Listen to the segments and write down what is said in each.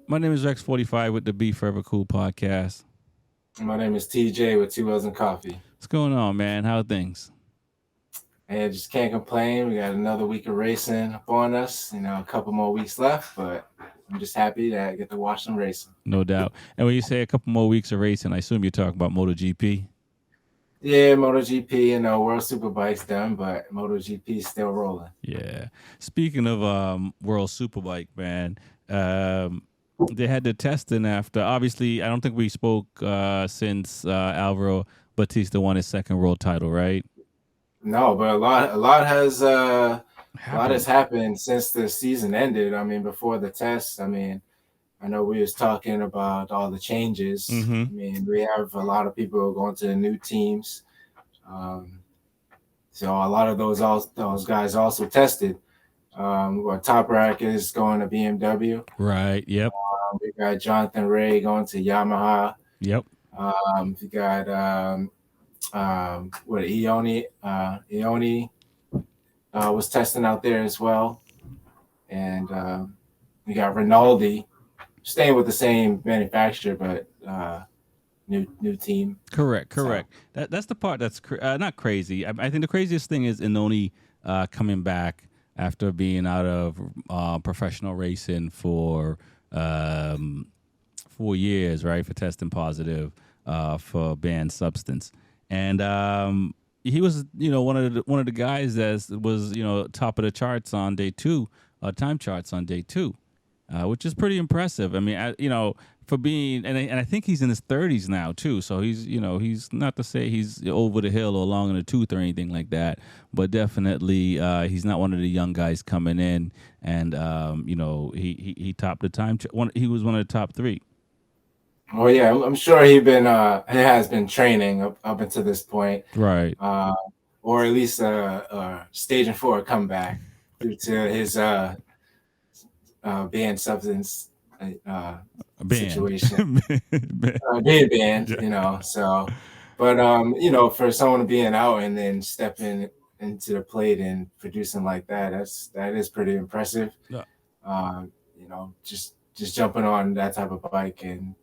My name is Rex45 with the B4evaKool podcast. My name is TJ with Two Wheels and Coffee. What's going on, man? How are things? And just can't complain. We got another week of racing upon us. A couple more weeks left, but I'm just happy that I get to watch some racing. No doubt. And when you say a couple more weeks of racing, I assume you're talking about MotoGP. Yeah, MotoGP and World Superbike's done, but MotoGP is still rolling. Yeah. Speaking of World Superbike, man, they had the testing after. Obviously, I don't think we spoke since Alvaro Batista won his second world title, right? No, but a lot has Happened. happened since the season ended. I mean, before the test. I know we was talking about all the changes. Mm-hmm. We have a lot of people going to new teams. Um, so a lot of those guys also tested. Top Rack is going to BMW. Right. Yep. We got Jonathan Ray going to Yamaha. Yep. We got what Ioni was testing out there as well, and we got Rinaldi staying with the same manufacturer, but new team. Correct, So correct. That's the part that's not crazy. I think the craziest thing is Inoni coming back after being out of professional racing for 4 years, right, for testing positive for banned substance, and he was, one of the guys that was, top of the charts on day two, time charts on day two, which is pretty impressive. I mean, for being, and I think he's in his 30s now too. So he's not to say he's over the hill or long in the tooth or anything like that, but definitely he's not one of the young guys coming in. And he topped the time. He was one of the top three. Oh yeah, I'm sure he has been training up until this point, Right. uh, or at least staging for a comeback due to his banned substance Banned. situation, Banned. being banned. Yeah. But for someone being out and then stepping into the plate and producing like that is pretty impressive. Yeah. Just jumping on that type of bike and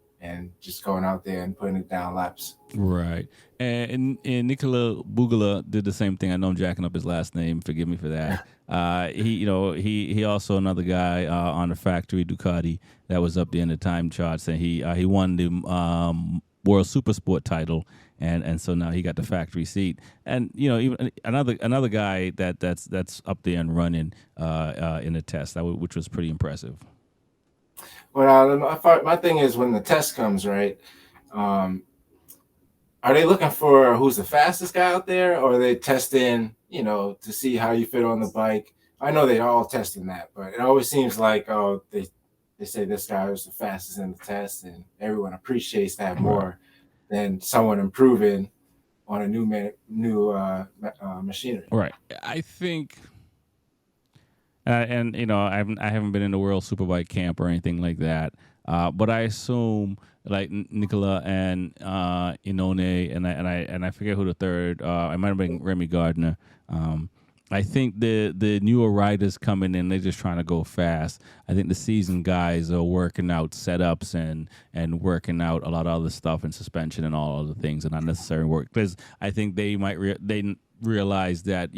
just going out there and putting it down laps. Right. And Nicola Bugala did the same thing. I know I'm jacking up his last name. Forgive me for that. He also another guy on the factory Ducati that was up there in the time charts, and he won the World Super Sport title, and so now he got the factory seat. And even another guy that's up there and running in the test, which was pretty impressive. Well, my thing is when the test comes, right? Um, are they looking for who's the fastest guy out there, or are they testing, to see how you fit on the bike? I know they're all testing that, but it always seems like, they say this guy was the fastest in the test, and everyone appreciates that Right. more than someone improving on a machinery. Right. I think. And I haven't been in the World Superbike camp or anything like that. But I assume like Nicola and Inone and I forget who the third. I might have been Remy Gardner. I think the newer riders coming in, they're just trying to go fast. I think the seasoned guys are working out setups and working out a lot of other stuff and suspension and all other things and unnecessary work, because I think they might they realize that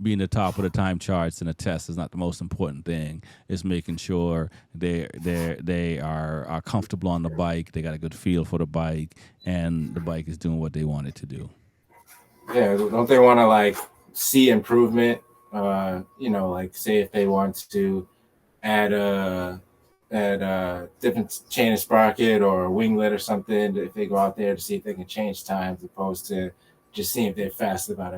being the top of the time charts in a test is not the most important thing. It's making sure they are comfortable on the bike, they got a good feel for the bike, and the bike is doing what they want it to do. Yeah, don't they want to like see improvement? Like say if they want to add a different chain of sprocket or a winglet or something, if they go out there to see if they can change times, opposed to just seeing if they're fastest out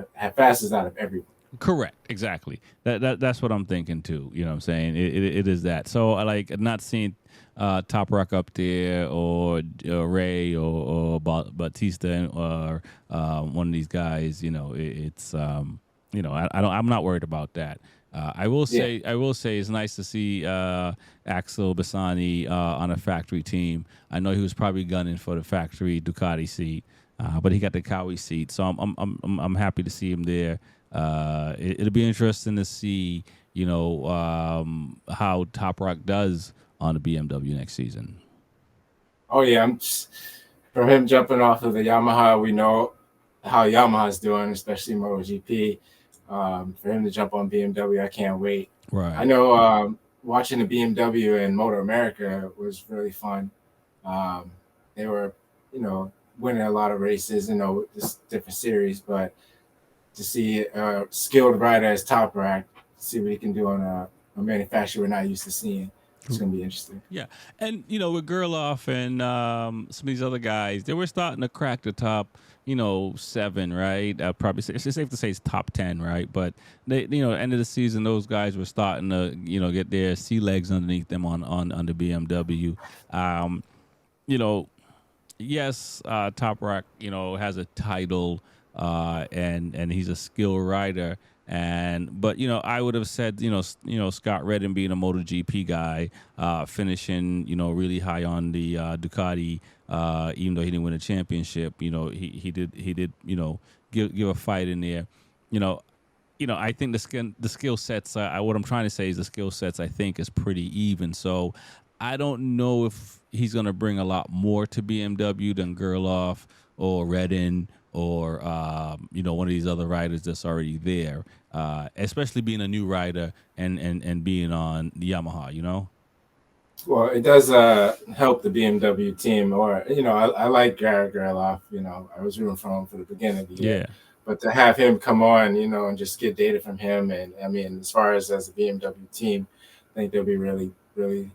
of everyone. Correct, exactly. That's what I'm thinking too. You know what I'm saying? It is that. So I like not seeing Top Rock up there or Ray or Batista or one of these guys. It's I'm not worried about that. Yeah, I will say it's nice to see Axel Bassani on a factory team. I know he was probably gunning for the factory Ducati seat, but he got the Cowie seat, so I'm happy to see him there. It'll be interesting to see how Top Rock does on the BMW next season. Oh yeah, from him jumping off of the Yamaha, we know how Yamaha's doing, especially MotoGP. For him to jump on BMW, I can't wait. Right. I know watching the BMW in Moto America was really fun. They were, winning a lot of races, just different series, but to see a skilled rider as Top Rack, see what he can do on a manufacturer we're not used to seeing. It's going to be interesting. Yeah, and with Gerloff and some of these other guys, they were starting to crack the top, 7, right? Probably it's safe to say it's top 10, right? But they, end of the season, those guys were starting to, get their sea legs underneath them on the BMW. Yes, Top Rock, has a title, and he's a skilled rider. But I would have said Scott Redden being a MotoGP guy, finishing really high on the Ducati, even though he didn't win a championship, he did give a fight in there. I think the skill sets. What I'm trying to say is the skill sets I think is pretty even. So I don't know if he's going to bring a lot more to BMW than Gerloff or Redden or one of these other riders that's already there, especially being a new rider and being on the Yamaha, Well, it does help the BMW team, or I like Garrett Gerloff. I was rooting for him for the beginning of the year. Yeah. But to have him come on, and just get data from him, and I mean, as far as a BMW team, I think they'll be really, really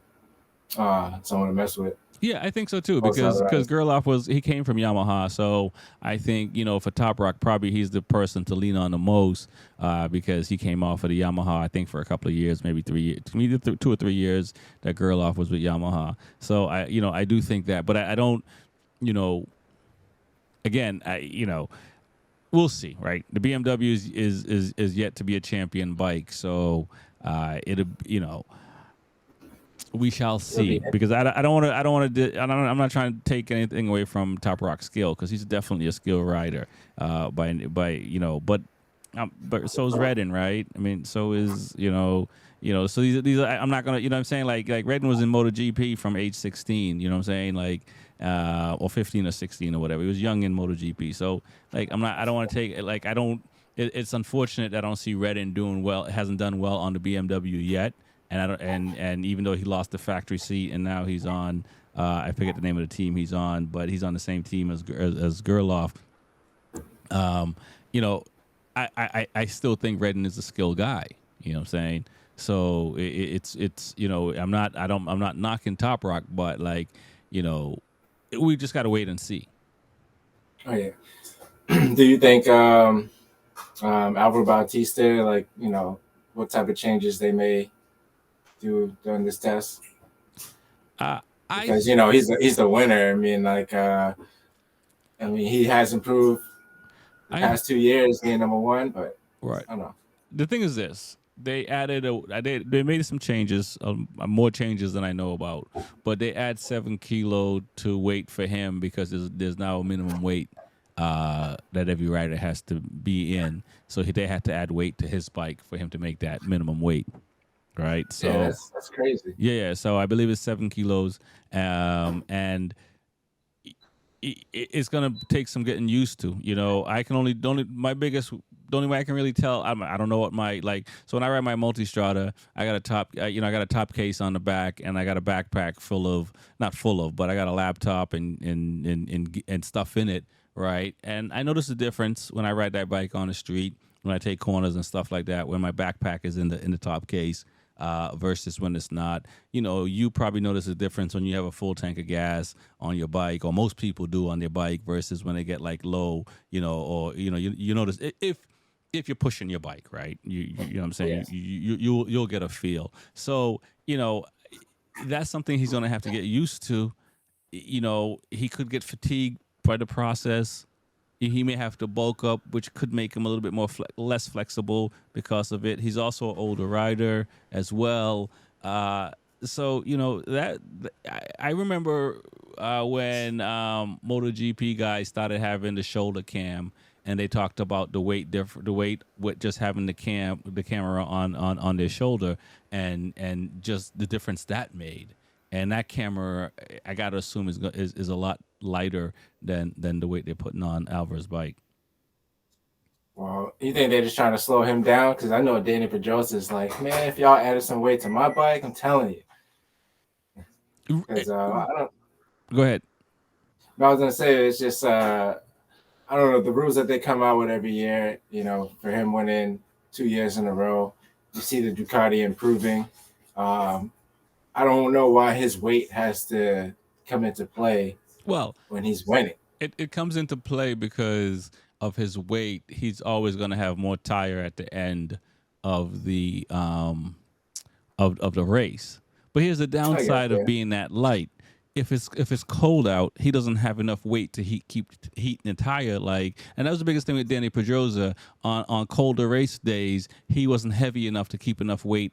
someone to mess with. Yeah, I think so too, because Gerloff he came from Yamaha, so I think for Top Rock probably he's the person to lean on the most, because he came off of the Yamaha I think for a couple of years, maybe 3 years, maybe 2 or 3 years that Gerloff was with Yamaha. So I do think that, but I don't again we'll see, right? The BMW is yet to be a champion bike, so it'll we shall see, because I'm not trying to take anything away from Top Rock's skill, because he's definitely a skilled rider. But so is Redden, right? I mean, so is So these are, I'm not gonna, what I'm saying, like Redden was in MotoGP from age 16. What I'm saying, like or 15 or 16 or whatever. He was young in MotoGP, so like I don't want to take like I don't. It's unfortunate that I don't see Redden doing well. Hasn't done well on the BMW yet. And even though he lost the factory seat and now he's on, I forget the name of the team he's on, but he's on the same team as Gerloff. I still think Redden is a skilled guy. You know what I'm saying? So it's I'm not knocking Top Rock, but we just got to wait and see. Oh yeah. Do you think Alvaro Bautista, what type of changes they may do during this test? Because he's the winner. I mean, he has improved the past 2 years being number one, but right. I don't know. The thing is this: they added they made some changes, more changes than I know about, but they add 7 kilo to weight for him because there's now a minimum weight that every rider has to be in. So they had to add weight to his bike for him to make that minimum weight. Right, so yeah, that's crazy. Yeah. So I believe it's 7 kilos, and it's gonna take some getting used to. I can only the only way I can really tell. I don't know what my So when I ride my Multistrada, I got a top. I got a top case on the back, and I got a backpack not full of, but I got a laptop and stuff in it. Right, and I notice the difference when I ride that bike on the street, when I take corners and stuff like that, when my backpack is in the top case. Versus when it's not. You probably notice a difference when you have a full tank of gas on your bike, or most people do on their bike, versus when they get low, or you notice if you're pushing your bike, right? You know what I'm saying? Yes. You'll get a feel. So that's something he's gonna have to get used to. He could get fatigued by the process. He may have to bulk up, which could make him a little bit more less flexible because of it. He's also an older rider as well. So that I remember when MotoGP guys started having the shoulder cam, and they talked about the weight with just having the camera on their shoulder, and just the difference that made. and that camera, I gotta assume is a lot lighter than the weight they're putting on Alvarez's bike. Well, you think they're just trying to slow him down? Because I know Danny Pedrosa is like, man, if y'all added some weight to my bike, I'm telling you. Because I don't. Go ahead. I was gonna say it's just I don't know the rules that they come out with every year. You know, for him winning 2 years in a row, you see the Ducati improving. Um, I don't know why his weight has to come into play Well, when he's winning. it comes into play because of his weight. He's always going to have more tire at the end of the of the race. But here's the I guess, downside of yeah. being that light. If it's cold out, he doesn't have enough weight to keep heating the tire. Like, and that was the biggest thing with Danny Pedrosa on colder race days. He wasn't heavy enough to keep enough weight,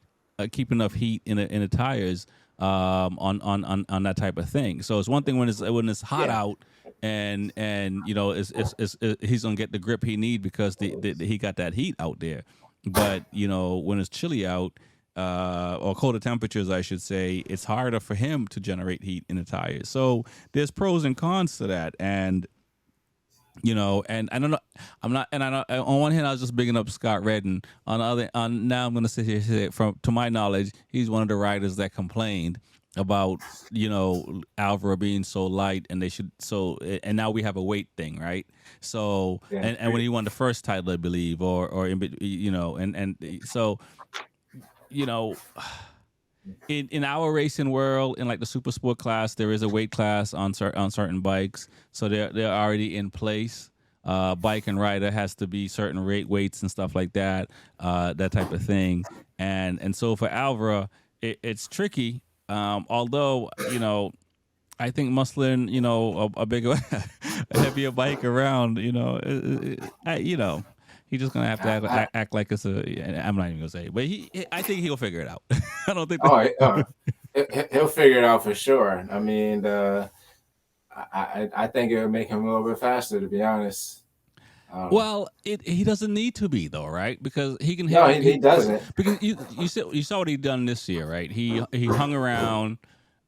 keep enough heat in the tires on that type of thing. So it's one thing when it's hot Yeah. out and you know it's he's gonna get the grip he need because he got that heat out there. But you know when it's chilly out or colder temperatures, I should say, it's harder for him to generate heat in the tires. So there's pros and cons to that, and you know, and I don't know, I'm not, and I know, on one hand, I was just bigging up Scott Redden. On the other, now I'm going to sit here and say, from to my knowledge, he's one of the riders that complained about Alvaro being so light, and they should and now we have a weight thing, right? So Yeah. and when he won the first title, I believe, or and so you know, in our racing world, in like the super sport class, there is a weight class on certain bikes, so they're already in place. Bike and rider has to be certain weights and stuff like that, that type of thing, and so for Alvaro, it's tricky. Although I think muscling a bigger, a heavier bike around, he's just gonna have to act like it's a. I'm not even gonna say, it, but I think he'll figure it out. I don't think. He'll figure it out for sure. I mean, I think it would make him a little bit faster, to be honest. Well, he doesn't need to be though, right? Because he can. No, he doesn't. Because you saw what he done this year, right? He hung around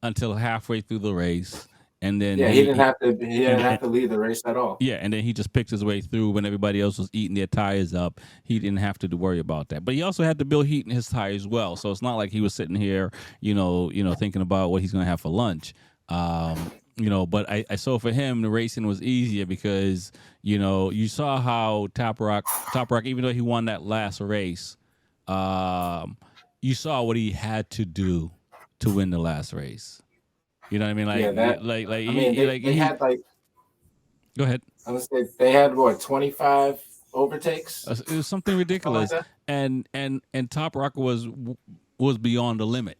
until halfway through the race, and then Yeah, he didn't have to. He didn't have to lead the race at all. Yeah, and then he just picked his way through when everybody else was eating their tires up. He didn't have to worry about that. But he also had to build heat in his tires as well. So it's not like he was sitting here, thinking about what he's going to have for lunch. But I saw for him the racing was easier because you saw how Top Rock, even though he won that last race, you saw what he had to do to win the last race. You know what I mean? They had like. Go ahead. I was say they had what 25 overtakes. It was something ridiculous, like and Top Rock was beyond the limit.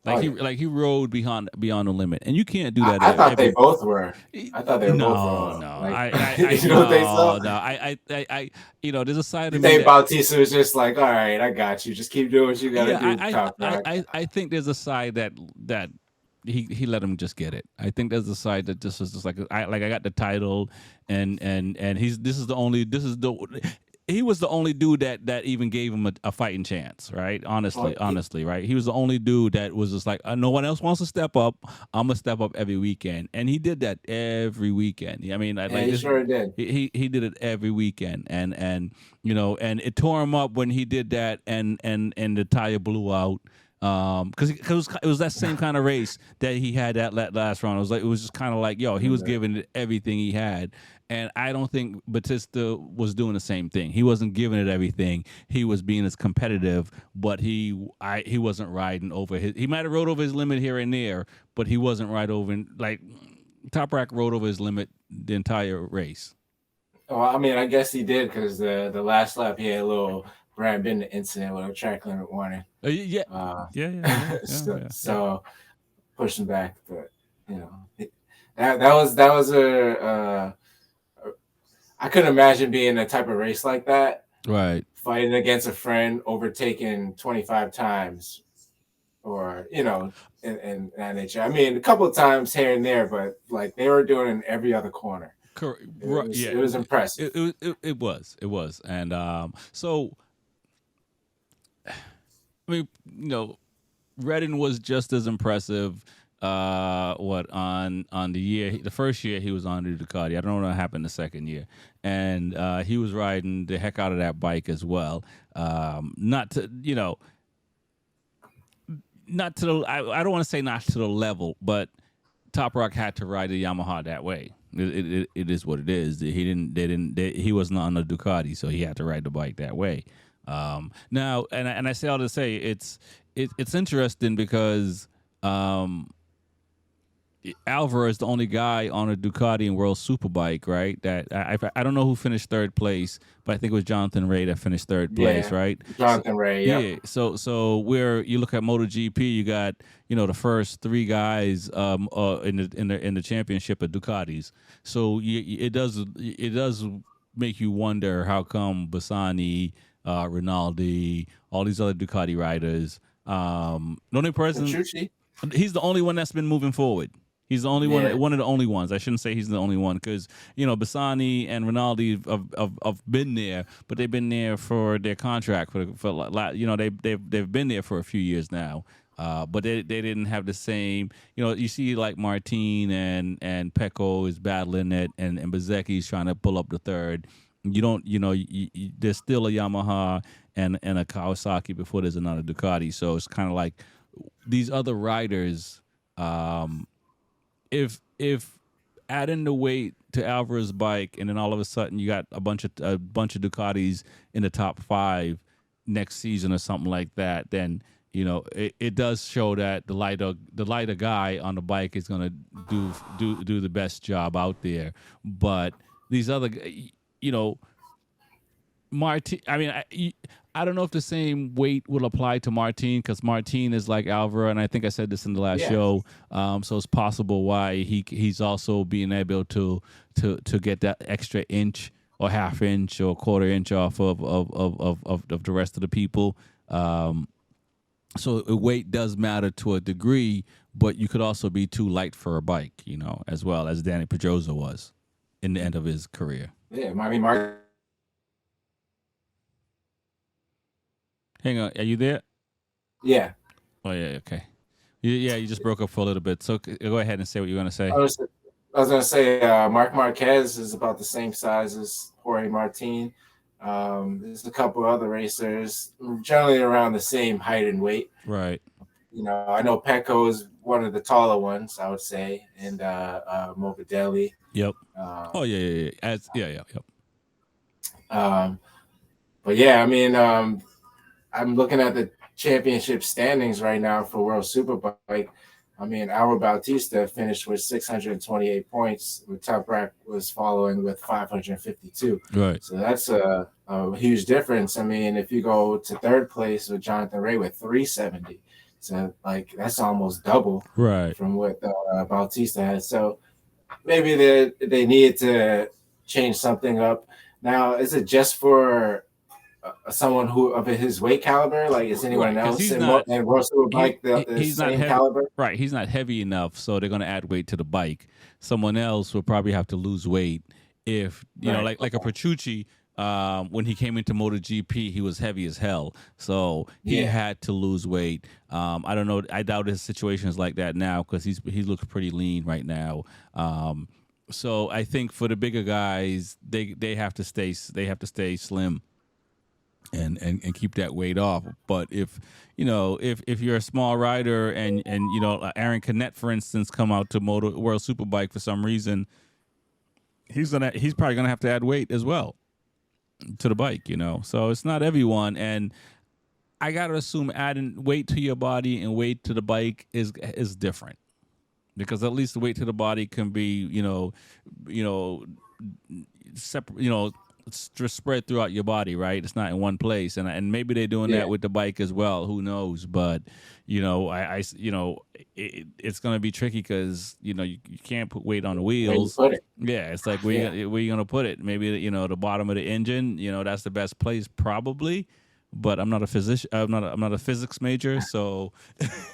He rode beyond the limit, and you can't do that. I thought they both were. I thought they were both. No, there's a side of me. You think Bautista was just like, all right, I got you. Just keep doing what you got to do. Top Rock. I think there's a side that he let him just get it. I think there's a side that just was just like I got the title, and he was the only dude that even gave him a fighting chance, right? Honestly, right? He was the only dude that was just like, no one else wants to step up. I'm gonna step up every weekend, and he did that every weekend. I mean, he sure did. He did it every weekend, and and it tore him up when he did that, and the tire blew out. Because it was that same kind of race that he had that last round. It was just kind of like, he was giving it everything he had, and I don't think Bautista was doing the same thing. He wasn't giving it everything. He was being as competitive, but he wasn't riding over his. He might have rode over his limit here and there, but he wasn't right over like Top Rack rode over his limit the entire race. Well, I mean, I guess he did because the last lap he had a little Brad Binder incident with a track limit warning. So pushing back, but that was a. I couldn't imagine being a type of race like that. Right. Fighting against a friend, overtaking 25 times, or in that nature. I mean, a couple of times here and there, but like they were doing it in every other corner. Correct. It was impressive. It was, and so. I mean, Redden was just as impressive. What on the first year he was on the Ducati. I don't know what happened the second year, and he was riding the heck out of that bike as well. Not to not to the I don't want to say not to the level, but Top Rock had to ride the Yamaha that way. It is what it is. He wasn't on the Ducati, so he had to ride the bike that way. Now, and I say all to say it's interesting because Alvaro is the only guy on a Ducati and World Superbike, right? That I don't know who finished third place, but I think it was Jonathan Ray that finished third place, right? Jonathan Ray, yeah. So where you look at MotoGP, you got the first three guys in the championship of Ducatis. So it does make you wonder how come Bassani, Rinaldi, all these other Ducati riders. The only person, he's the only one that's been moving forward. He's the only one of the only ones. I shouldn't say he's the only one because Bassani and Rinaldi have been there, but they've been there for their contract they've been there for a few years now. But they didn't have the same. You see like Martin and Pecco is battling it, and Bezecchi's trying to pull up the third. You don't. There's still a Yamaha and a Kawasaki before there's another Ducati. So it's kind of like these other riders. If adding the weight to Alvaro's bike, and then all of a sudden you got a bunch of Ducatis in the top 5 next season or something like that, then it does show that the lighter guy on the bike is going to do the best job out there. But these other, Martin. I mean, I don't know if the same weight will apply to Martin because Martin is like Alvaro, and I think I said this in the last show. So it's possible why he's also being able to get that extra inch or half inch or quarter inch off of the rest of the people. So weight does matter to a degree, but you could also be too light for a bike, as well as Danny Pedrosa was in the end of his career. Yeah, I mean, Martin. Hang on, are you there? Yeah. Oh yeah, okay. Yeah, you just broke up for a little bit. So go ahead and say what you're going to say. I was going to say Marc Marquez is about the same size as Jorge Martin. There's a couple other racers generally around the same height and weight. Right. I know Pecco is one of the taller ones, I would say, and Morbidelli. Yep. Yeah. Yep. But yeah, I mean, I'm looking at the championship standings right now for World Superbike. I mean, Álvaro Bautista finished with 628 points. With Toprak was following with 552. Right. So that's a huge difference. I mean, if you go to third place with Jonathan Ray with 370, so like that's almost double from what Bautista has. So maybe they needed to change something up. Now, is it just for someone who of his weight caliber? Like, is anyone else in World Superbike the same caliber? Right, he's not heavy enough, so they're going to add weight to the bike. Someone else will probably have to lose weight. If like a Petrucci, when he came into MotoGP, he was heavy as hell, so he had to lose weight. I don't know. I doubt his situation is like that now because he looks pretty lean right now. So I think for the bigger guys, they have to stay slim. And keep that weight off. But if you're a small rider and Aaron Canet, for instance, come out to World Superbike for some reason, he's probably gonna have to add weight as well to the bike. So it's not everyone, and I gotta assume adding weight to your body and weight to the bike is different because at least the weight to the body can be separate. It's just spread throughout your body, right? It's not in one place, and maybe they're doing that with the bike as well. Who knows? But it's going to be tricky because you can't put weight on the wheels. Yeah, it's like where you going to put it? Maybe the bottom of the engine. That's the best place probably. But I'm not a physician. I'm not a physics major, so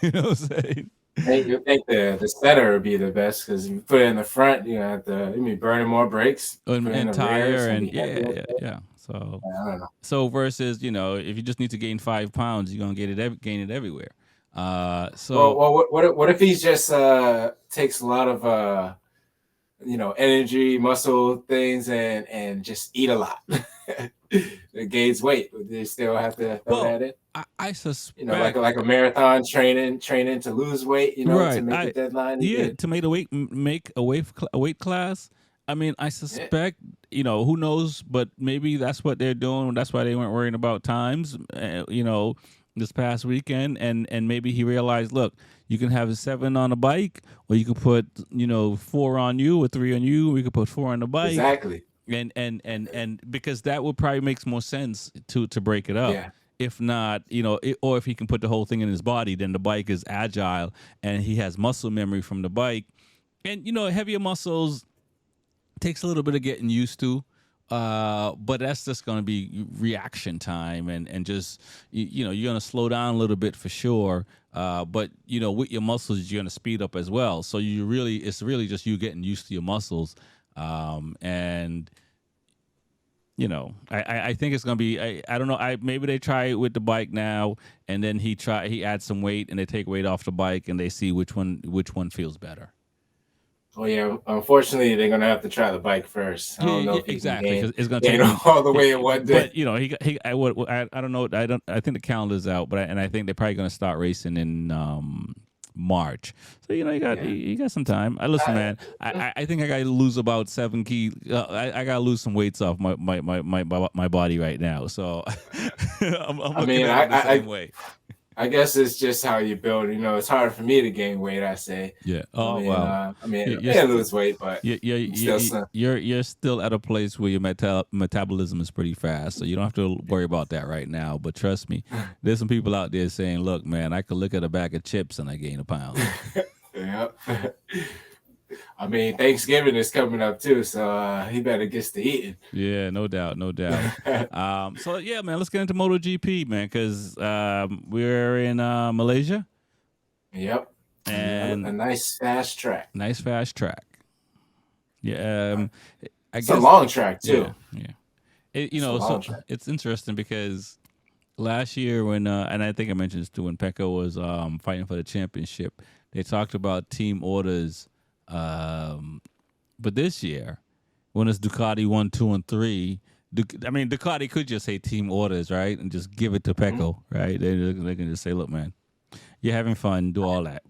you know what I'm saying. You think the setter would be the best because you put it in the front, you have to be burning more brakes and tire and yeah. So I don't know. So versus if you just need to gain 5 pounds, you're gonna gain it everywhere. So What if he's just takes a lot of energy, muscle things, and just eat a lot. It gains weight. They still have to throw well, that in. I Like suspect a marathon training to lose weight. To right. make the deadline. He Yeah, did. to make a weight class. I mean, I Yeah, suspect, who knows, but maybe that's what they're doing. That's why they weren't worrying about times, this past weekend. And maybe he realized, look, you can have a 7 on a bike, or you can put, 4 on you or 3 on you. We could put 4 on the bike. exactly. And because that would probably makes more sense to break it up. Yeah, If not, or if he can put the whole thing in his body, then the bike is agile and he has muscle memory from the bike. And heavier muscles takes a little bit of getting used to. But that's just going to be reaction time, and just you're going to slow down a little bit for sure. But with your muscles, you're going to speed up as well. So it's really just you getting used to your muscles. And I think it's gonna be. I don't know. Maybe they try it with the bike now, and then he adds some weight, and they take weight off the bike, and they see which one feels better. well, yeah. Unfortunately, they're gonna have to try the bike first. I don't know Yeah, if he can exactly. gain Because it's gonna gain take him. all the way in one day. But I don't know. I think the calendar's out, but I think they're probably gonna start racing in March. So you got some time. Listen, man. I think I got to lose about 7 key. I got to lose some weights off my body right now. So I'm looking at it the same way. I guess it's just how you build. It's hard for me to gain weight. I say. Yeah. Oh wow. I can't lose weight, but You're still at a place where your metabolism is pretty fast, so you don't have to worry about that right now. But trust me, there's some people out there saying, "Look, man, I could look at a bag of chips and I gain a pound." Yep. I mean, Thanksgiving is coming up too, so he better get to eating. Yeah, no doubt, no doubt. So yeah, man, let's get into MotoGP, man, because we're in Malaysia. Yep. And a nice fast track. Nice fast track. Yeah, I it's guess a long track too. Yeah. It's interesting because last year when and I think I mentioned this too, when Pecco was fighting for the championship, they talked about team orders. But this year, when it's Ducati 1, 2, and 3, Ducati could just say team orders, right, and just give it to Pecco, right? They can just say, "Look, man, you're having fun, do all that."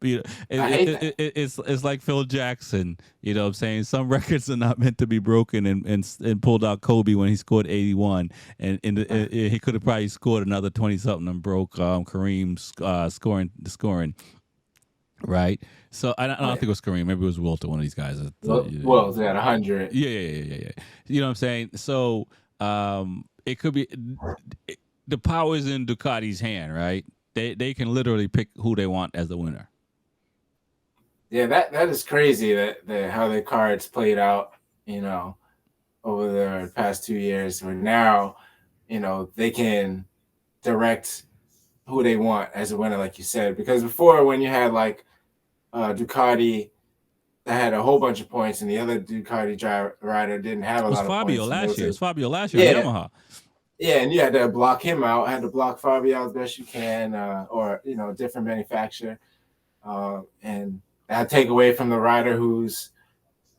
It's like Phil Jackson, you know what I'm saying? Some records are not meant to be broken, and pulled out Kobe when he scored 81, and he could have probably scored another 20-something and broke Kareem's scoring. Right, so I don't think it was Kareem. Maybe it was Walter, one of these guys. Well, at 100. Yeah. You know what I'm saying? So it could be the power's in Ducati's hand, right? They can literally pick who they want as the winner. Yeah, that is crazy that how the cards played out, over the past 2 years. Where now, they can direct who they want as a winner, like you said. Because before, when you had like Ducati that had a whole bunch of points, and the other Ducati rider didn't have a lot of points. It was Fabio last year. Yeah, Yamaha. Yeah, and you had to block him out. Had to block Fabio as best you can, or different manufacturer, and that take away from the rider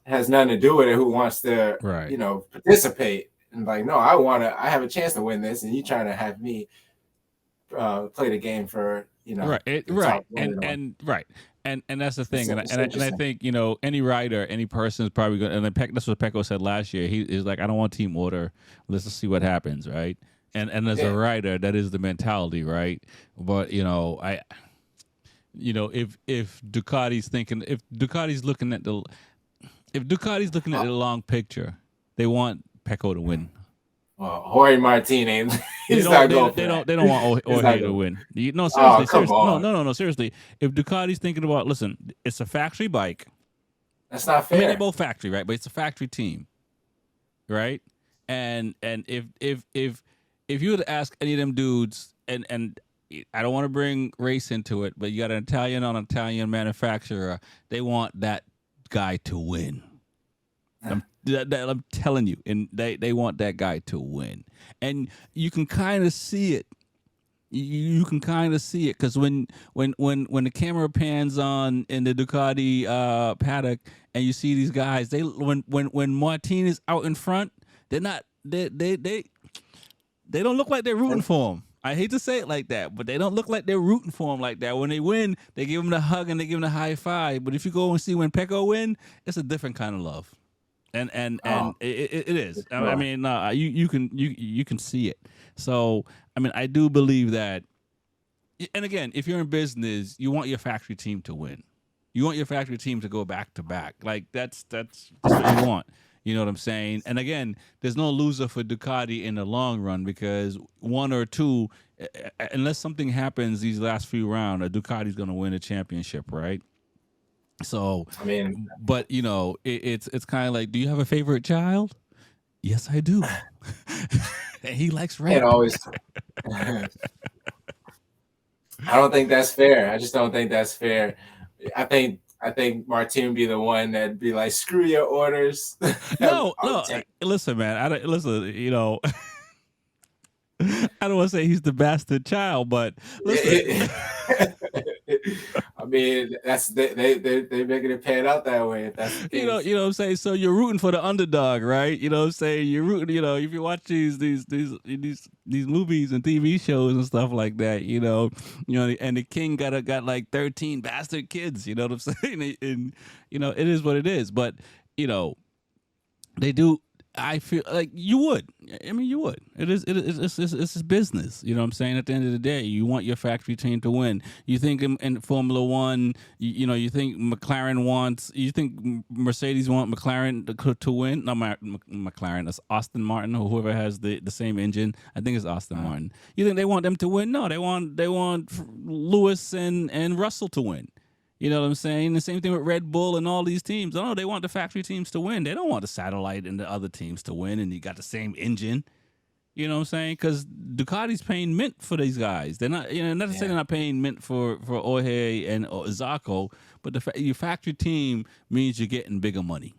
has nothing to do with it, who wants to participate, and like, no, I have a chance to win this, and you trying to have me play the game for and that's the thing, and I think any rider, any person is probably going, and that's what Pecco said last year. He is like, I don't want team order. Let's just see what happens, right? And as a rider, that is the mentality, right? But if Ducati's thinking, if Ducati's looking at the long picture, they want Pecco to win. Well, Jorge Martin ain't. They don't want Jorge to win. No, seriously. No, seriously. If Ducati's thinking about, listen, it's a factory bike. That's not fair. I mean, they're both factory, right? But it's a factory team, right? And if you were to ask any of them dudes, and I don't want to bring race into it, but you got an Italian manufacturer, they want that guy to win. I'm telling you, and they want that guy to win, and you can kind of see it You can kind of see it because when the camera pans on in the Ducati paddock and you see these guys, they when Martin is out in front, they're not they don't look like they're rooting for him. I hate to say it like that, but they don't look like they're rooting for him like that. When they win, they give him the hug and they give him the high five. But if you go and see when Pecco win, it's a different kind of love, and it is. I mean, you can see it. So I mean, I do believe that. And again, if you're in business, you want your factory team to win. You want your factory team to go back to back. Like that's what you want. You know what I'm saying? And again, there's no loser for Ducati in the long run because one or two, unless something happens these last few rounds, Ducati's going to win a championship, right? So, I mean, but you know, it's kind of like, do you have a favorite child? Yes, I do. And he likes red. can't always. I don't think that's fair. I just don't think that's fair. I think Martin would be the one that'd be like, screw your orders. No. Listen, man. Listen. You know, I don't want to say he's the bastard child, but listen. I mean, that's they're making it pan out that way. If that's the case. You know what I'm saying. So you're rooting for the underdog, right? You know what I'm saying. You're rooting. You know, if you watch these movies and TV shows and stuff like that, you know, and the king got like 13 bastard kids. You know what I'm saying? And you know, it is what it is. But you know, they do. I feel like you would. I mean, you would. It's business. You know what I'm saying? At the end of the day, you want your factory team to win. You think in Formula One, you think you think Mercedes want McLaren to win? Not McLaren. That's Aston Martin or whoever has the same engine. I think it's Aston Martin. You think they want them to win? No, they want Lewis and Russell to win. You know what I'm saying? The same thing with Red Bull and all these teams. No, they want the factory teams to win. They don't want the satellite and the other teams to win, and you got the same engine. You know what I'm saying? Because Ducati's paying mint for these guys. They're not, not to say they're not paying mint for Jorge and Zarco, but your factory team means you're getting bigger money.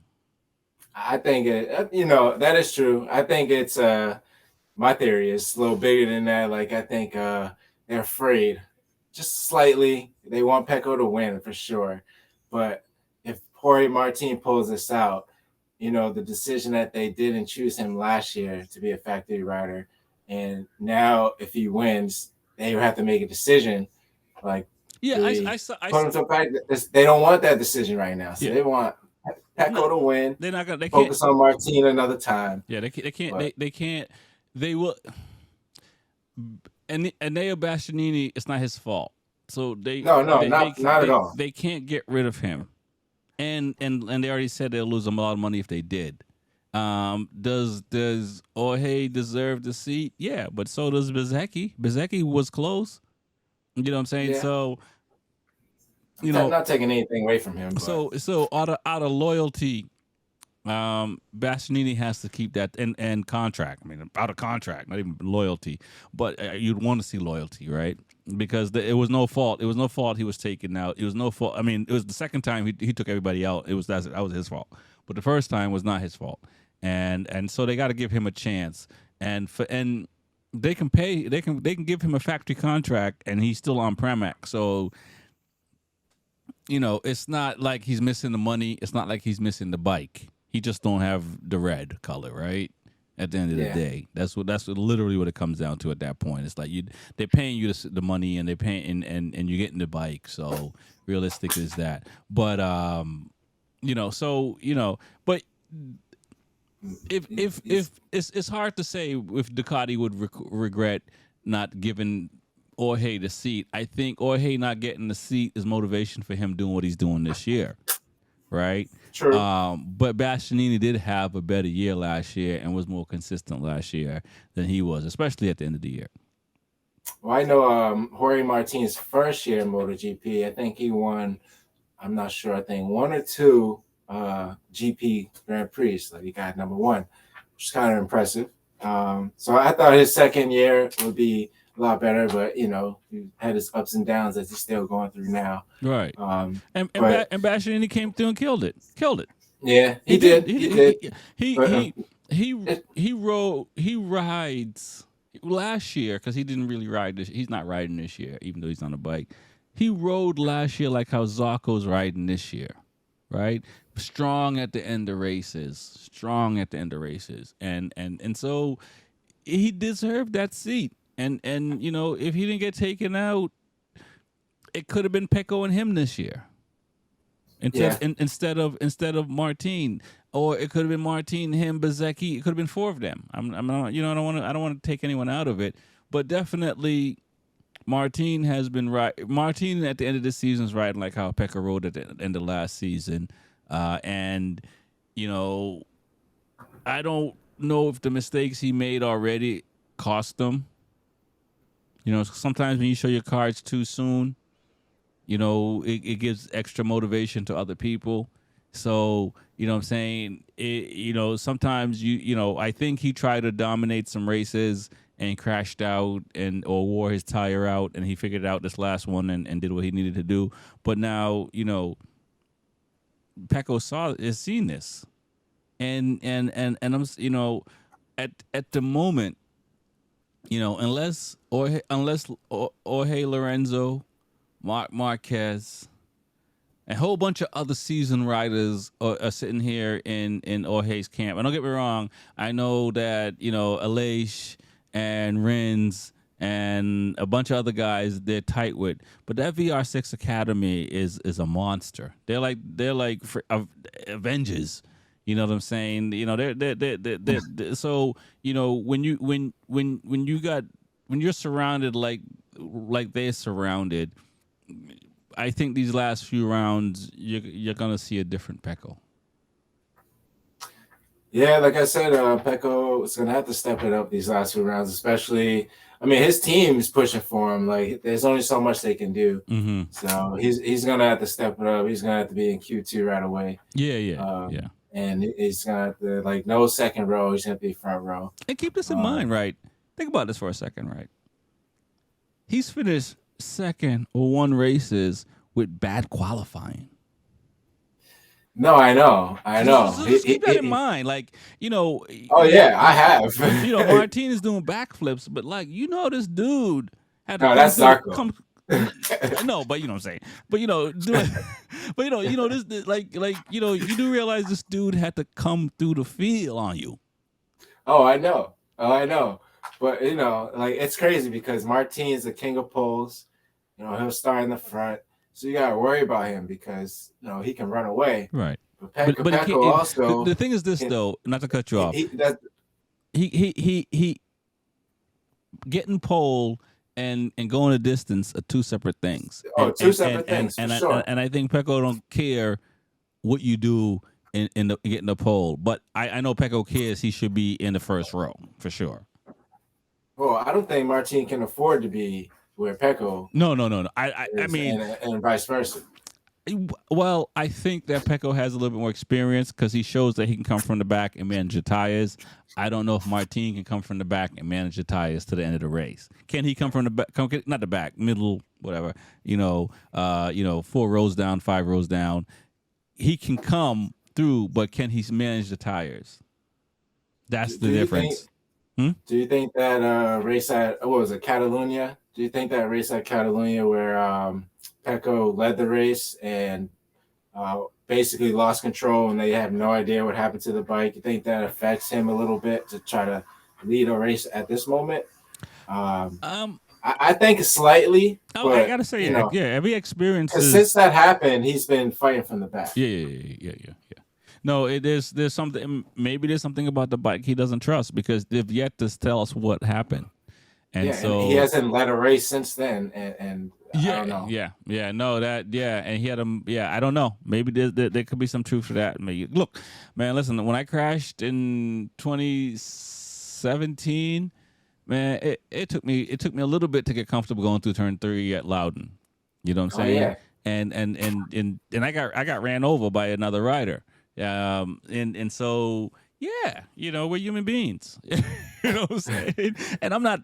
I think that is true. I think it's my theory is a little bigger than that. Like I think they're afraid. Just slightly. They want Pecco to win for sure. But if Jorge Martin pulls this out, the decision that they didn't choose him last year to be a factory rider, and now if he wins, they have to make a decision. Like, yeah, I saw. They don't want that decision right now. So they want Pecco to win. They're not gonna. They focus on Martin another time. Yeah, they can't. They can't. They will. And Enea Bastianini, it's not his fault. So not at all. They can't get rid of him, and they already said they'll lose a lot of money if they did. Does Jorge deserve the seat? Yeah, but so does Bezzecchi. Bezzecchi was close. You know what I'm saying? Yeah. So I'm not taking anything away from him. But. So out of loyalty. Bastianini has to keep that and contract. I mean, out of contract, not even loyalty, but you'd want to see loyalty, right? Because it was no fault. It was no fault he was taken out. It was no fault. I mean, it was the second time he took everybody out. That was his fault. But the first time was not his fault, and so they got to give him a chance. And they can pay. They can give him a factory contract, and he's still on Pramac. So. It's not like he's missing the money. It's not like he's missing the bike. He just don't have the red color, right? At the end of the day, that's literally what it comes down to at that point. It's like they're paying you the money and they're paying and you're getting the bike. So realistic is that. But but if it's hard to say if Ducati would regret not giving Jorge the seat. I think Jorge not getting the seat is motivation for him doing what he's doing this year, right? True. But Bastianini did have a better year last year and was more consistent last year than he was, especially at the end of the year. Well, I know Jorge Martin's first year in MotoGP, I think he won, I'm not sure, I think 1 or 2 GP Grand Prix. So he got number 1, which is kind of impressive. So I thought his second year would be a lot better, but he had his ups and downs that he's still going through now. Right. And Bastianini came through and killed it. Yeah, he did. He rides last year, because he didn't really ride this. He's not riding this year, even though he's on a bike. He rode last year like how Zarco's riding this year, right? Strong at the end of races, and so he deserved that seat. And if he didn't get taken out, it could have been Pecco and him this year. Instead of Martin, or it could have been Martin, him, Bezecchi. It could have been four of them. I'm not, I don't want to take anyone out of it, but definitely Martin has been right. Martin at the end of this season is riding like how Pecco rode at the end of last season, and I don't know if the mistakes he made already cost them. Sometimes when you show your cards too soon, it gives extra motivation to other people. So, what I'm saying? Sometimes I think he tried to dominate some races and crashed out or wore his tire out, and he figured out this last one and did what he needed to do. But now, Pecco has seen this. And I'm, at the moment, unless Jorge Lorenzo, Mark Marquez, a whole bunch of other seasoned riders are sitting here in Jorge's camp. And don't get me wrong, I know that Aleix and Rins and a bunch of other guys they're tight with, but that VR6 Academy is a monster. They're like Avengers. You know what I'm saying? They're so when you're surrounded like they're surrounded, I think these last few rounds you're gonna see a different Pecco. Yeah, like I said, Pecco is gonna have to step it up these last few rounds, especially. I mean, his team is pushing for him. Like, there's only so much they can do. Mm-hmm. So he's gonna have to step it up. He's gonna have to be in Q2 right away. Yeah. And he's gonna have to no second row. He's gonna be front row. And keep this in mind, right? Think about this for a second, right? He's finished second or won races with bad qualifying. No, I know. Just keep that in mind. Oh yeah, I have. Martin is doing backflips, but this dude had to that's Zarco. No, but you know what I'm saying. But you do realize this dude had to come through the field on you. Oh, I know. But it's crazy because Martin's the king of poles. He'll start in the front, so you gotta worry about him because he can run away. Right. But Pecco also. The thing is this though, not to cut you off. He getting pole and going a distance are two separate things. Two separate things. And sure. I think Pecco don't care what you do in getting the pole, but I know Pecco cares he should be in the first row for sure. Well, I don't think Martin can afford to be where Pecco. No. I mean, and vice versa. Well, I think that Pecco has a little bit more experience because he shows that he can come from the back and manage the tires. I don't know if Martin can come from the back and manage the tires to the end of the race. Can he come from the back? Not the back, middle, whatever. 4 rows down, 5 rows down. He can come through, but can he manage the tires? That's the difference. Do you think that race at Catalunya? Do you think that race at Catalunya where Pecco led the race and basically lost control and they have no idea what happened to the bike? You think that affects him a little bit to try to lead a race at this moment? I think slightly. Oh, but, I gotta say, every experience. Since that happened, he's been fighting from the back. Yeah. No, there's something. Maybe there's something about the bike he doesn't trust because they've yet to tell us what happened. And so and he hasn't led a race since then, and I don't know. And he had him. I don't know. Maybe there could be some truth to that. Maybe look, man, listen. When I crashed in 2017, man, it took me a little bit to get comfortable going through turn 3 at Loudon. You know what I'm saying? Yeah. And I got ran over by another rider. And so. Yeah, we're human beings. You know what I'm saying? And I'm not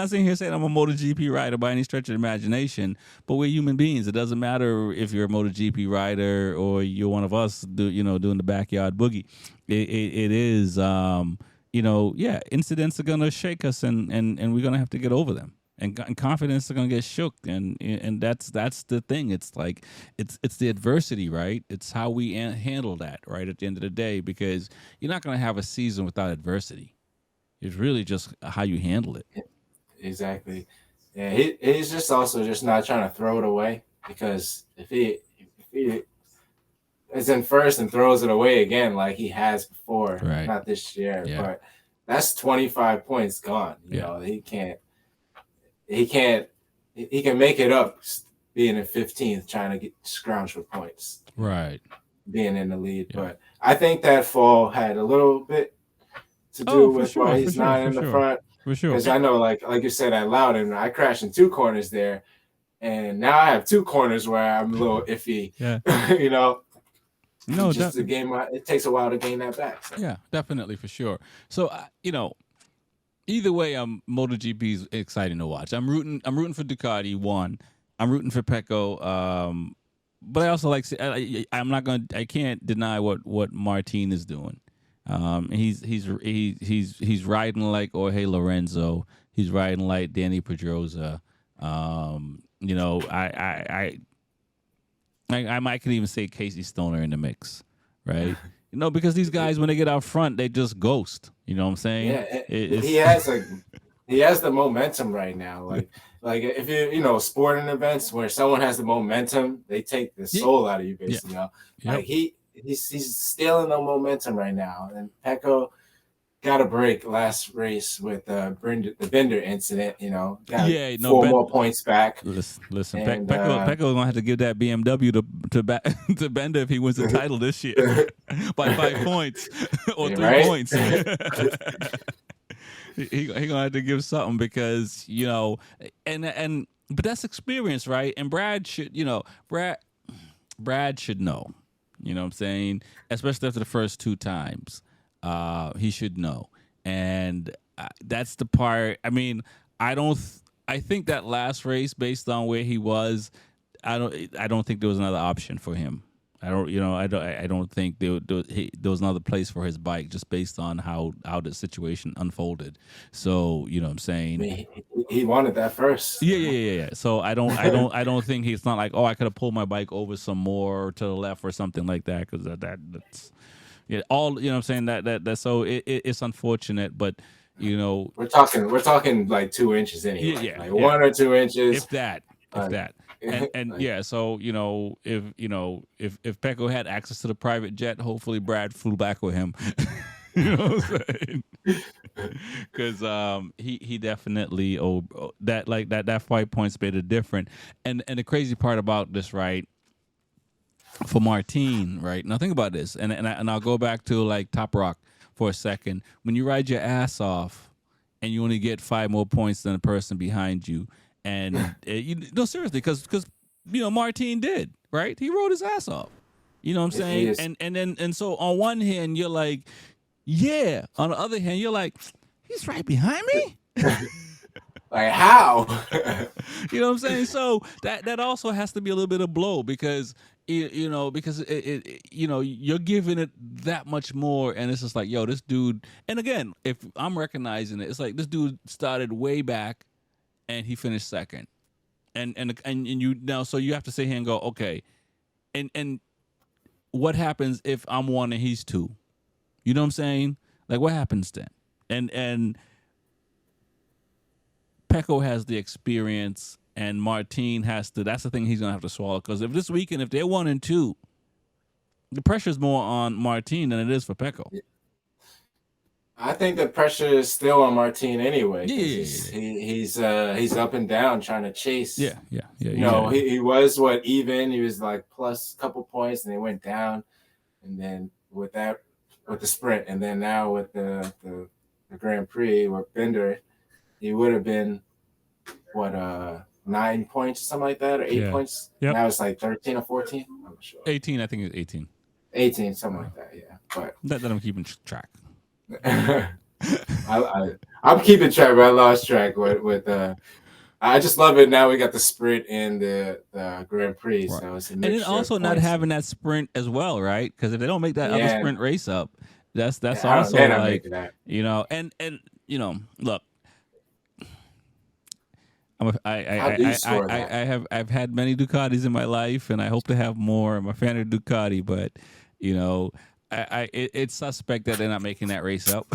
sitting here saying I'm a MotoGP rider by any stretch of the imagination, but we're human beings. It doesn't matter if you're a MotoGP rider or you're one of us doing the backyard boogie. It is incidents are gonna shake us, and we're gonna have to get over them. And confidence are gonna get shook, and that's the thing. It's like it's the adversity, right? It's how we handle that, right? At the end of the day, because you're not gonna have a season without adversity. It's really just how you handle it. Exactly. Yeah, he's just also just not trying to throw it away, because if he is in first and throws it away again like he has before, Right. not this year, Yeah. but that's 25 points gone. You Yeah. know, he can make it up being in 15th trying to get scrounge for points. Right. Being in the lead. Yeah. But I think that fall had a little bit to do with sure, why he's not in the front. For sure. Because I know, like you said at Loudon, I crashed in 2 corners there, and now I have 2 corners where I'm a little iffy. Yeah. You know, no, just the game. It takes a while to gain that back. So. Yeah, definitely, for sure. So either way, MotoGP is exciting to watch. I'm rooting for Ducati. One, I'm rooting for Pecco. But I also like. I can't deny what Martin is doing. He's riding like Jorge Lorenzo. He's riding like Danny Pedrosa. I might could even say Casey Stoner in the mix, right? Because these guys, when they get out front, they just ghost. You know what I'm saying? Yeah, he has the momentum right now. Like if you sporting events where someone has the momentum, they take the soul out of you, basically. Yep. Like he's stealing the momentum right now. And Pecco got a break last race with the Bender incident. Got 4 more points back. Listen, Pecco's gonna have to give that BMW to Bender if he wins the title this year by 5 points or 3 points. He gonna have to give something, because but that's experience, right? And Brad should Brad should know. You know what I'm saying? Especially after the first 2 times. He should know. And that's the part. I mean, I think that last race, based on where he was, I don't think there was another option for him. I don't think there was another place for his bike, just based on how the situation unfolded. So, you know what I'm saying? I mean, he wanted that first. Yeah. So I don't think it's not like, oh, I could have pulled my bike over some more to the left or something like that, because that's all, you know what I'm saying? That so it's unfortunate, but we're talking like 2 inches anyway. 1 or 2 inches. If that. And yeah, so if Pecco had access to the private jet, hopefully Brad flew back with him. You know what I'm saying? Because he definitely that 5 points made it different. And the crazy part about this, right? For Martin, right? Now think about this, and I'll go back to like Top Rock for a second. When you ride your ass off, and you only get 5 more points than the person behind you. And seriously, because Martin did, right? He rode his ass off. You know what I'm saying? And so on one hand you're like, yeah. On the other hand, you're like, he's right behind me. Like how? You know what I'm saying? So that also has to be a little bit of blow, because because you're giving it that much more, and it's just like, yo, this dude. And again, if I'm recognizing it, it's like this dude started way back. And he finished second, and you now, so you have to sit here and go, okay, and what happens if I'm 1 and he's 2? You know what I'm saying? Like, what happens then? And Pecco has the experience, and Martin has to. That's the thing he's gonna have to swallow, because if this weekend, if they're 1 and 2, the pressure's more on Martin than it is for Pecco. I think the pressure is still on Martin anyway. He's up and down trying to chase. Yeah. He was even. He was like plus a couple points, and he went down, and then with the sprint, and then now with the Grand Prix with Bender, he would have been 9 points or something like that, or 8 points. Yep. Now it's like 13 or 14. I'm not sure. 18, I think it's 18. 18, something like that. Yeah, but that I'm keeping track. I'm keeping track, but I lost track with I just love it. Now we got the sprint and the Grand Prix, right. So it's a and then also not having that sprint as well, right? Because if they don't make that other sprint race up, That's Yeah, I don't. also They're not like, making that. and look, I'm a, How do you store that? I've had many Ducatis in my life, and I hope to have more. I'm a fan of Ducati, but you know, it's suspect that they're not making that race up.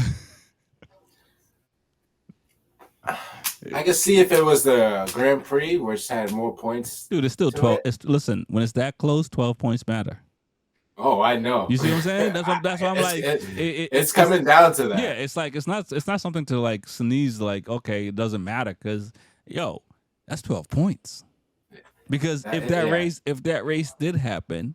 I can see if it was the Grand Prix, which had more points Dude, it's still to 12. it. Listen, when it's that close, 12 points matter. Oh, I know. You see what I'm saying? That's why I'm it's like, it's coming down to yeah, that. it's like it's not something to like sneeze like, okay, it doesn't matter because yo, that's 12 points. Because Yeah. if that race did happen,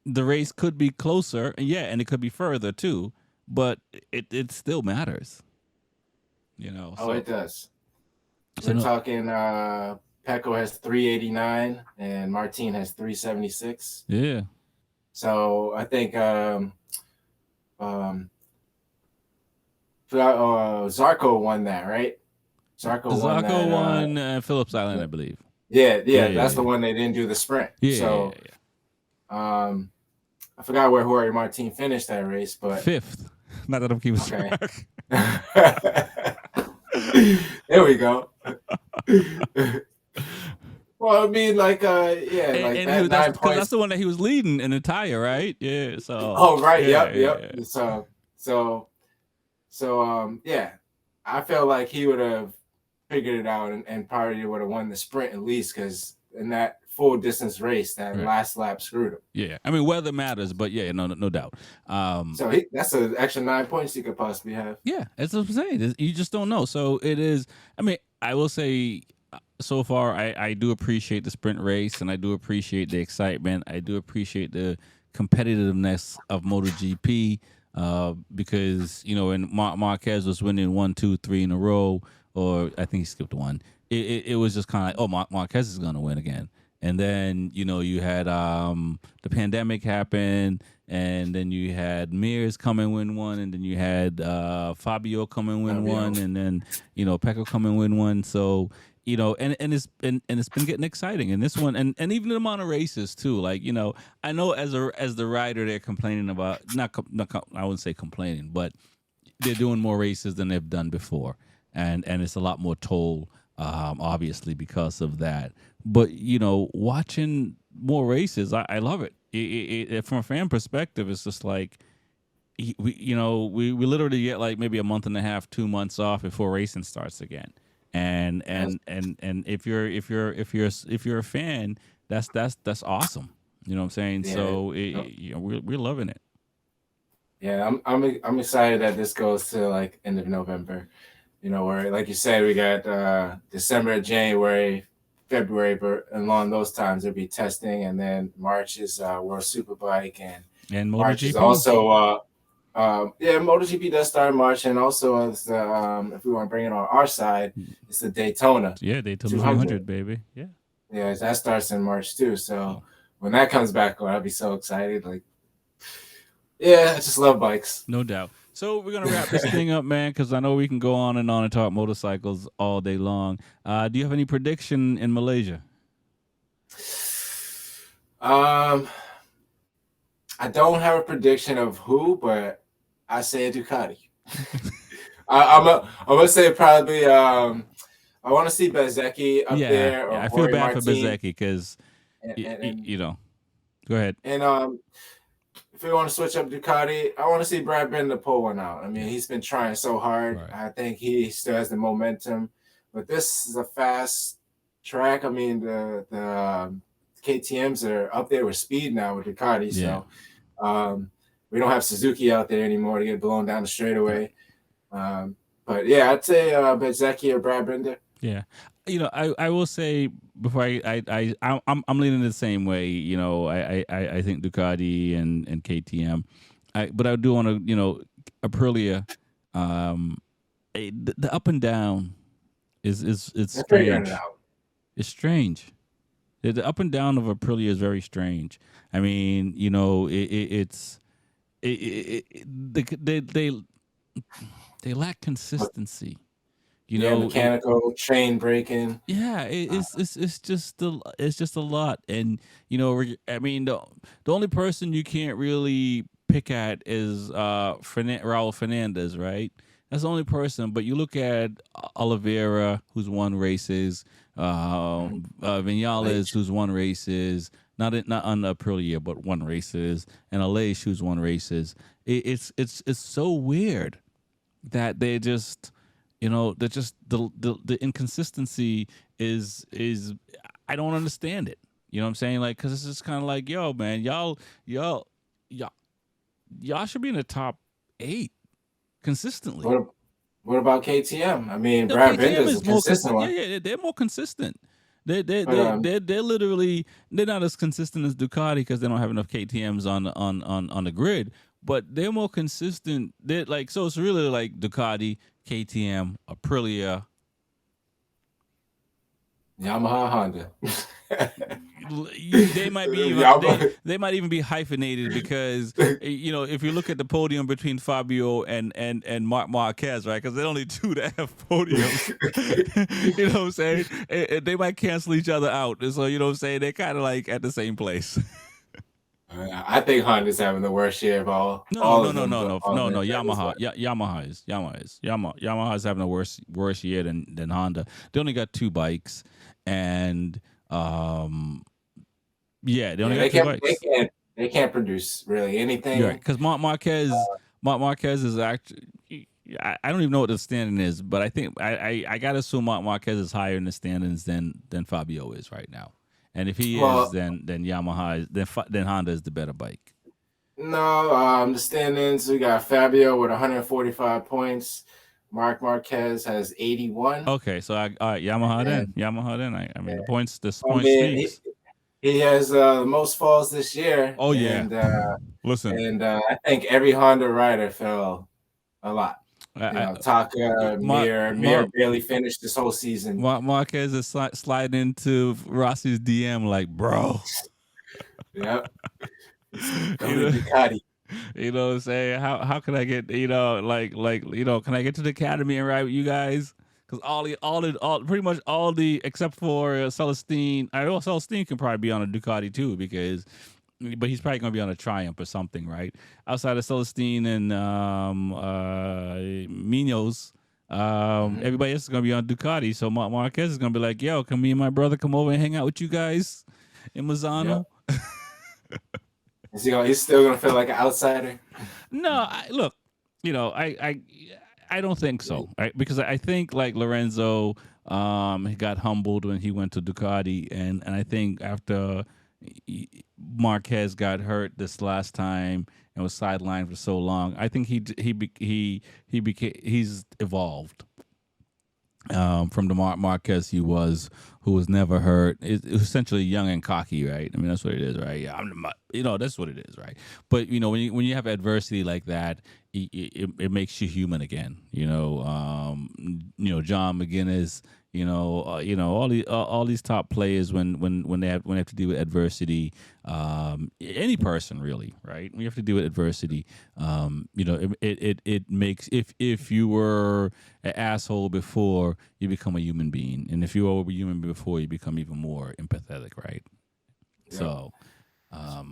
the race could be closer, and yeah, and it could be further too, but it still matters, Oh, it does. So We're no, talking. Pecco has 389 and Martin has 376. yeah. So I think um, Zarco won that, right? Zarco won Zarco that. won Phillips Island, I believe. Yeah, Yeah, yeah, yeah, that's the yeah, one they didn't do the sprint. yeah, yeah, yeah, So yeah. um, I forgot where Jorge Martin finished that race, but Fifth. Not that I'm keeping okay. track. There we go. Well, I mean, like, yeah, like And he that was that's nine because that's points. the one that he was leading in the tire, right? Yeah. So Oh, right. yeah, Yep. yeah, Yep. yeah. So, yeah, I felt like he would have figured it out and probably would have won the sprint at least because in that full distance race, that Right. last lap screwed him. Yeah. I mean, weather matters, but yeah, no doubt. So that's an extra 9 points he could possibly have. Yeah, that's what I'm saying. You just don't know. So it is. I mean, I will say, so far, I do appreciate the sprint race, and I do appreciate the excitement. I do appreciate the competitiveness of MotoGP, because when Marquez was winning 1, 2, 3 in a row, or I think he skipped one. It was just kind of like, oh, Marquez is going to win again. And then you had the pandemic happen, and then you had Mears come and win one, and then you had Fabio come and win one, and then Pecco come and win one. So and it's been getting exciting. And this one, and even the amount of races too. Like I know as the rider, they're complaining about not I wouldn't say complaining, but they're doing more races than they've done before, and it's a lot more toll, obviously because of that. But watching more races, I love it. From a fan perspective, it's just like we literally get like maybe a month and a half, 2 months off before racing starts again. And if you're a fan, that's awesome. You know what I'm saying? Yeah. So we're loving it. Yeah, I'm excited that this goes to like end of November. Where like you said, we got December, January, February, but along those times there'll be testing, and then March is World Superbike, and March is MotoGP. also MotoGP does start in March, and also it's if we want to bring it on our side, it's the Daytona. Yeah, Daytona 200, baby. Yeah. Yeah, that starts in March too. So when that comes back, I'll be so excited. Like, yeah, I just love bikes. No doubt. So we're gonna wrap this thing up, man, because I know we can go on and talk motorcycles all day long. Do you have any prediction in Malaysia? I don't have a prediction of who, but I say a Ducati. I'm gonna say probably. I want to see Bezzecchi up there. Or I feel bad Martin, for Bezzecchi because Go ahead. And if we want to switch up Ducati, I want to see Brad Binder pull one out. I mean, he's been trying so hard. Right. I think he still has the momentum, but this is a fast track. I mean, the KTM's are up there with speed now with Ducati. Yeah. So we don't have Suzuki out there anymore to get blown down the straightaway. But yeah, I'd say Bezzecchi or Brad Binder. Yeah, I will say before I'm leaning the same way. I think Ducati and KTM, but I do want to Aprilia. The up and down is strange. It's strange. The up and down of Aprilia is very strange. I mean, they lack consistency. Mechanical chain braking. Yeah, it's just a lot, and I mean the only person you can't really pick at is Raul Fernandez, right? That's the only person. But you look at Oliveira, who's won races, Vinales, who's won races, not on the Aprilia, but won races, and Aleix, who's won races. It's so weird that they just, they're just the inconsistency is I don't understand it. You know what I'm saying? Like, because it's just kind of like, yo, man, y'all y'all should be in the top 8 consistently. What about KTM? I mean, No, Brad KTM Binder's a is more consistent consistent. one. Yeah, they're more consistent. They they But they they they're literally they're not as consistent as Ducati because they don't have enough KTM's on the grid. But they're more consistent. They're like, so it's really like Ducati, KTM, Aprilia. Yamaha, Honda. They might be even Yamaha. they might even be hyphenated because if you look at the podium between Fabio and Marc Marquez, right? Because they're only 2 that have podiums. You know what I'm saying? They might cancel each other out. So you know what I'm saying? They're kind of like at the same place. I think Honda's having the worst year of all No. of them. Yamaha is having a worse year than Honda. They only got 2 bikes, and they only got 2 bikes. They can't produce really anything. Right, because Marc Marquez is actually. I don't even know what the standing is, but I think I gotta assume Marc Marquez is higher in the standings than Fabio is right now. And if he is, then Yamaha then Honda is the better bike. No, the standings, we got Fabio with 145 points. Marc Marquez has 81. Okay, so all right, Yamaha then. I mean, the points speaks. He has the most falls this year. Oh yeah. Listen, and I think every Honda rider fell a lot. Taka, Mir barely finished this whole season. Marquez is sliding into Rossi's DM like, bro. Yep. Ducati. You know what I'm saying? How can I get, can I get to the academy and ride with you guys? Because pretty much all the, except for Celestine, Celestine can probably be on a Ducati too, but he's probably going to be on a Triumph or something, right? Outside of Celestine and Minos, everybody else is going to be on Ducati. So Marquez is going to be like, yo, can me and my brother come over and hang out with you guys in Mazzano? Yep. He's still going to feel like an outsider? No, look, I don't think so, right? Because I think like Lorenzo, he got humbled when he went to Ducati, and I think after Marquez got hurt this last time and was sidelined for so long, I think he's evolved from the Marquez who was never hurt. It's essentially young and cocky, right? I mean, that's what it is, right? Yeah, that's what it is, right? But when you have adversity like that, it makes you human again. John McGuinness. All these top players when they have to deal with adversity, any person really, right? When you have to deal with adversity, it makes, if you were an asshole before, you become a human being, and if you were a human before, you become even more empathetic, right? Yeah. So. I've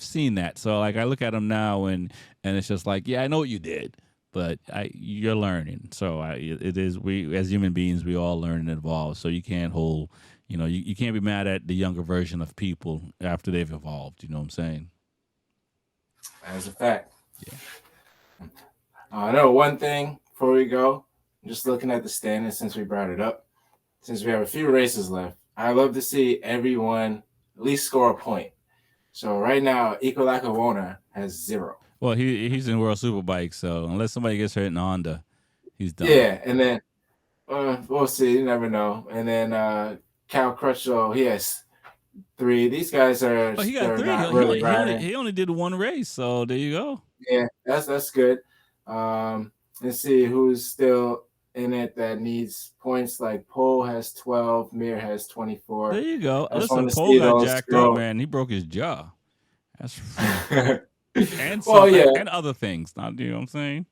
seen that. So like I look at them now and it's just like, yeah, I know what you did. But you're learning, so it is. We as human beings, we all learn and evolve. So you can't hold, you can't be mad at the younger version of people after they've evolved. You know what I'm saying? That's a fact. Yeah. I know one thing before we go. I'm just looking at the standings since we brought it up. Since we have a few races left, I love to see everyone at least score a point. So right now, B4evaKool has 0. Well, he's in World Superbike, so unless somebody gets hurt in Honda, he's done. Yeah, and then we'll see. You never know. And then Cal Crutchlow, he has 3. These guys are. Oh, he got 3. He only did 1 race, so there you go. Yeah, that's good. Let's see who's still in it that needs points. Like Pohl has 12, Mir has 24. There you go. Listen, Pohl got jacked up, man. He broke his jaw. That's. And and other things. Not, you know what I'm saying?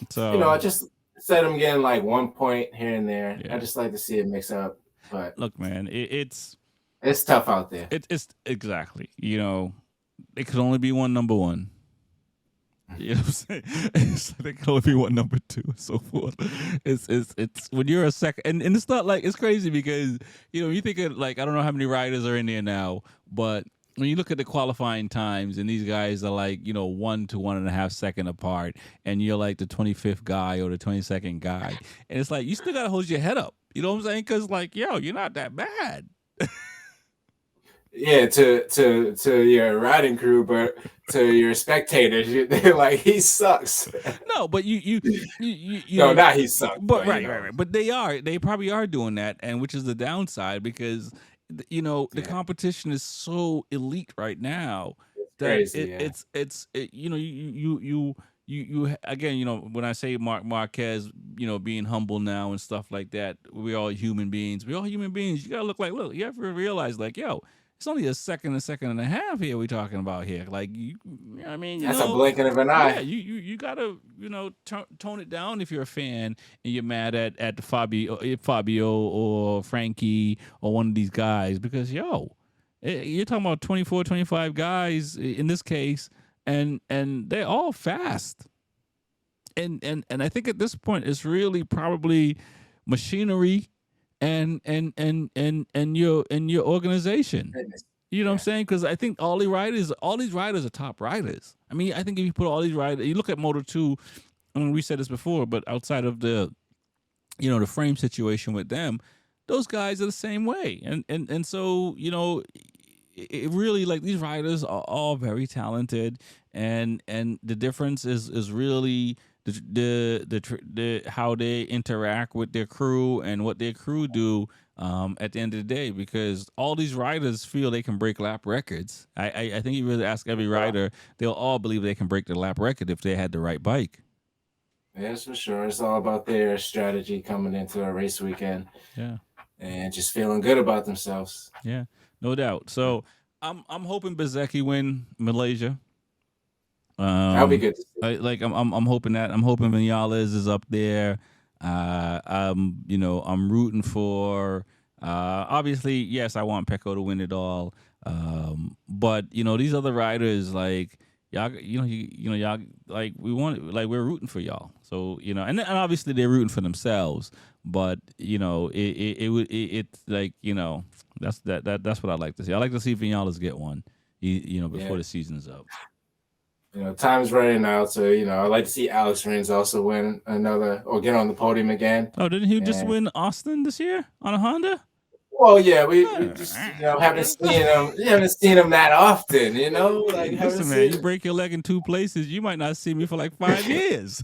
So I just said I'm getting like 1 point here and there. Yeah. I just like to see it mix up. But look, man, it's tough out there. It's exactly. there could only be one number one. You know what I'm saying? It's, there can only be one number two and so forth. It's when you're a second, and it's not like it's crazy because you think of like I don't know how many riders are in there now, but when you look at the qualifying times and these guys are like 1 to 1.5 second apart, and you're like the 25th guy or the 22nd guy, and it's like you still gotta hold your head up. You know what I'm saying? Because like you're not that bad. Yeah, to your riding crew, but to your spectators, they're like he sucks. No, but you No, not he sucks. But right. But they probably are doing that, and which is the downside because the competition is so elite right now that crazy, you again when I say Marquez being humble now and stuff like that, we're all human beings. You gotta look. You have to realize like it's only a second and a half here we're talking about here. Like that's a blinking of an eye. Yeah, you gotta tone it down if you're a fan and you're mad at Fabio or Frankie or one of these guys because you're talking about 24, 25 guys in this case, and they're all fast. And I think at this point it's really probably machinery and your organization. You know what I'm saying? Because I think all these riders are top riders. I mean, I think if you put all these riders, you look at Moto2, I mean, we said this before, but outside of the the frame situation with them, those guys are the same way. And so, it really like these riders are all very talented, and the difference is really the how they interact with their crew and what their crew do at the end of the day, because all these riders feel they can break lap records. I think you really ask every rider, they'll all believe they can break the lap record if they had the right bike. Yes, for sure. It's all about their strategy coming into a race weekend. Yeah. And just feeling good about themselves. Yeah, no doubt. So I'm hoping Bezecchi win Malaysia. That'll be good to see. I'm hoping that. I'm hoping Vinales is up there. I'm rooting for. Obviously, yes, I want Pecco to win it all. But these other riders like y'all, y'all like we're rooting for y'all. So and obviously they're rooting for themselves. But it's like that's what I like to see. I like to see Vinales get one. Before the season's up. Time's running out, so I'd like to see Alex Rins also win another or get on the podium again. Oh, didn't he just win Austin this year on a Honda? Well, yeah, we just haven't seen him. You haven't seen him that often, Like, listen, man, you break your leg in 2 places, you might not see me for like 5 years.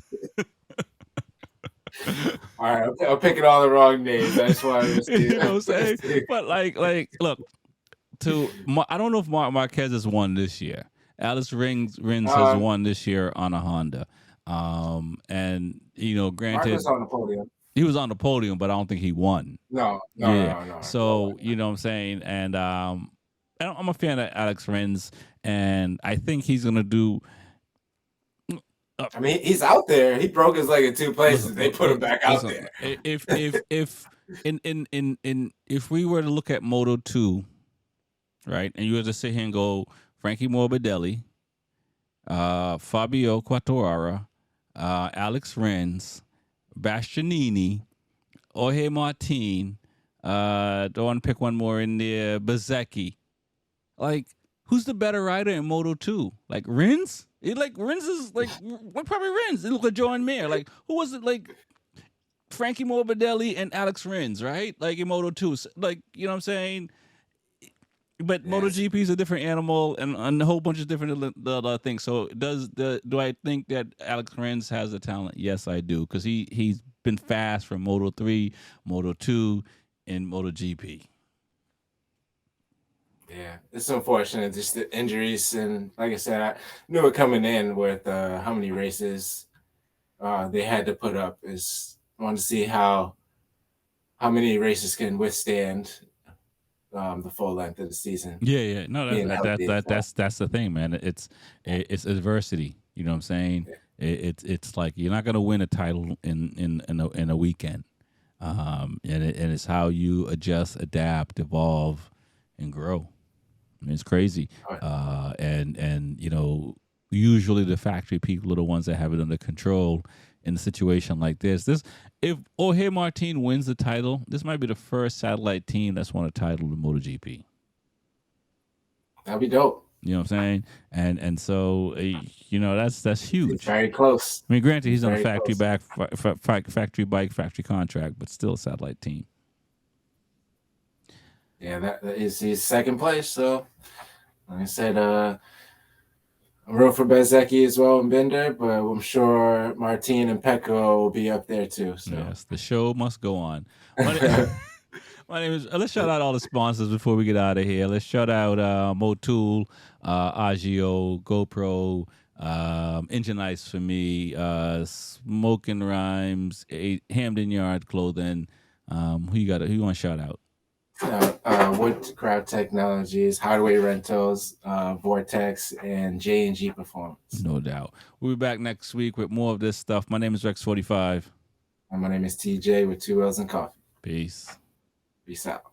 All right, I'm picking all the wrong names. I just wanted to see. You know what I'm saying? But like, look, I don't know if Marquez has won this year. Alex Rins has won this year on a Honda. And granted, Marquez on the podium. He was on the podium, but I don't think he won. No. So you know what I'm saying, and I'm a fan of Alex Rins, and I think he's gonna do. I mean, he's out there. He broke his leg in 2 places. They put him back out there. If we were to look at Moto2, right, and you were to sit here and go Frankie Morbidelli, Fabio Quartararo, Alex Rins, Bastianini, Jorge Martin, don't want to pick one more in there, Bezecchi. Like, who's the better rider in Moto2? Like Rins? Rins is like probably Rins. It look like John Mayer. Like, who was it? Like Frankie Morbidelli and Alex Rins, right? Like in Moto2. Like, you know what I'm saying? But yes. MotoGP is a different animal and a whole bunch of different things. So do I think that Alex Rins has the talent? Yes, I do, because he's been fast from Moto3, Moto2, and MotoGP. Yeah, it's unfortunate, just the injuries, and like I said, I knew it coming in with how many races they had to put up. I wanted to see how many races can withstand the full length of the season. Yeah. No, that's the thing, man. It's adversity. You know what I'm saying? Yeah. It's like you're not gonna win a title in a weekend, and it's how you adjust, adapt, evolve, and grow. I mean, it's crazy. and usually the factory people are the ones that have it under control in a situation like this. If Jorge Martin wins the title, this might be the first satellite team that's won a title in MotoGP. That'd be dope. You know what I'm saying? And so that's huge. It's very close. I mean, granted, he's on a factory bike factory contract, but still a satellite team. Yeah, that is his second place. So, like I said, I'm rooting for Bezzecchi as well and Bender, but I'm sure Martin and Pecco will be up there too. So. Yes, the show must go on. My name is. Let's shout out all the sponsors before we get out of here. Let's shout out Motul, Agio, GoPro, Engine Ice for me, Smoking Rhymes, Hamden Yard Clothing. Who you want to shout out? Woodcraft Technologies, Highway Rentals, Vortex, and J&G Performance. No doubt. We'll be back next week with more of this stuff. My name is Rex45. And my name is TJ with 2 L's and Coffee. Peace. Peace out.